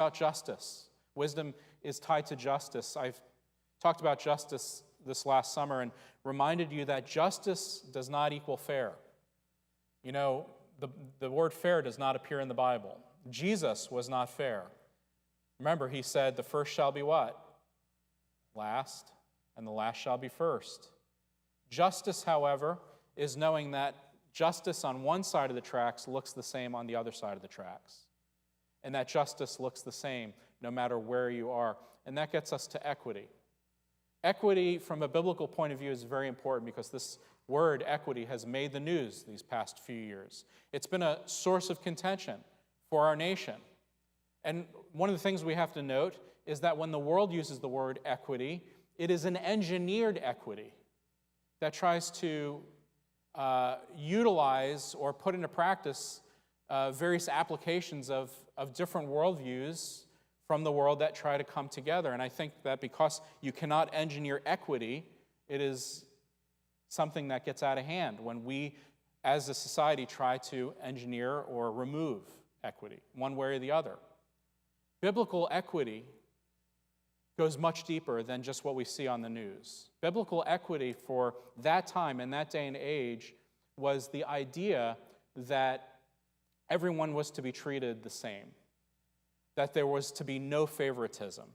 about justice. Wisdom is tied to justice. I've talked about justice this last summer and reminded you that justice does not equal fair. You know, the word fair does not appear in the Bible. Jesus was not fair. Remember, he said, the first shall be what? Last, and the last shall be first. Justice, however, is knowing that justice on one side of the tracks looks the same on the other side of the tracks. And that justice looks the same no matter where you are. And that gets us to equity. Equity, from a biblical point of view, is very important because this word, equity, has made the news these past few years. It's been a source of contention for our nation. And one of the things we have to note is that when the world uses the word equity, it is an engineered equity that tries to utilize or put into practice various applications of different worldviews from the world that try to come together. And I think that because you cannot engineer equity, it is something that gets out of hand when we, as a society, try to engineer or remove equity, one way or the other. Biblical equity goes much deeper than just what we see on the news. Biblical equity for that time and that day and age was the idea that everyone was to be treated the same, that there was to be no favoritism.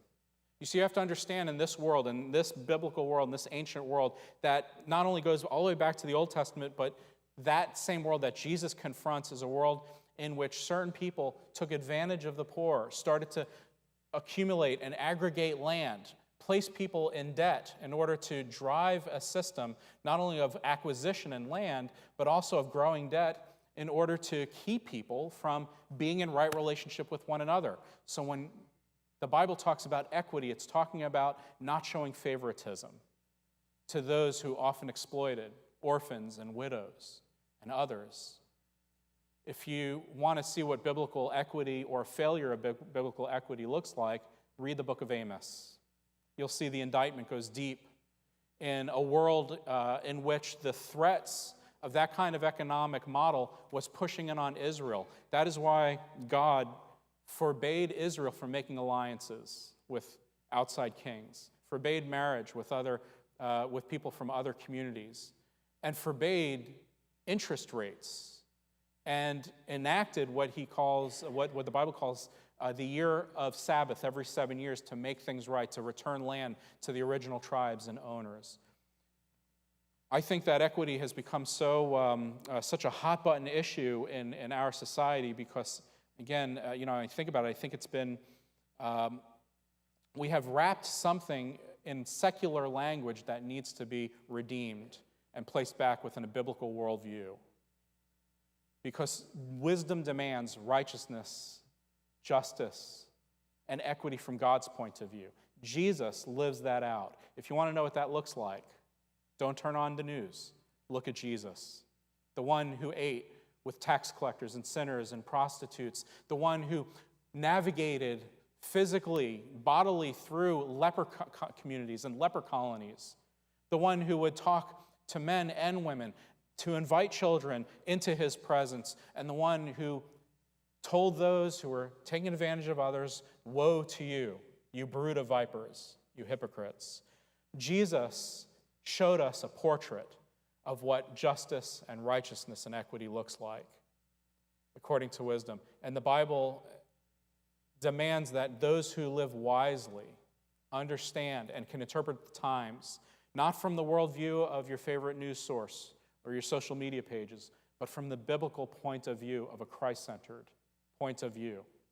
You see, you have to understand in this world, in this biblical world, in this ancient world, that not only goes all the way back to the Old Testament, but that same world that Jesus confronts is a world in which certain people took advantage of the poor, started to accumulate and aggregate land, place people in debt in order to drive a system not only of acquisition and land, but also of growing debt in order to keep people from being in right relationship with one another. So when the Bible talks about equity, it's talking about not showing favoritism to those who often exploited orphans and widows and others. If you want to see what biblical equity or failure of biblical equity looks like, read the book of Amos. You'll see the indictment goes deep in a world in which the threats of that kind of economic model was pushing in on Israel. That is why God forbade Israel from making alliances with outside kings, forbade marriage with people from other communities, and forbade interest rates, and enacted what the Bible calls the year of Sabbath every 7 years to make things right, to return land to the original tribes and owners. I think that equity has become such a hot-button issue in our society because, again, I think about it, I think it's been, we have wrapped something in secular language that needs to be redeemed and placed back within a biblical worldview. Because wisdom demands righteousness, justice, and equity from God's point of view. Jesus lives that out. If you want to know what that looks like, don't turn on the news. Look at Jesus, the one who ate with tax collectors and sinners and prostitutes, the one who navigated physically, bodily through leper communities and leper colonies, the one who would talk to men and women, to invite children into his presence, and the one who told those who were taking advantage of others, "Woe to you, you brood of vipers, you hypocrites." Jesus showed us a portrait of what justice and righteousness and equity looks like, according to wisdom. And the Bible demands that those who live wisely understand and can interpret the times, not from the worldview of your favorite news source or your social media pages, but from the biblical point of view of a Christ-centered point of view.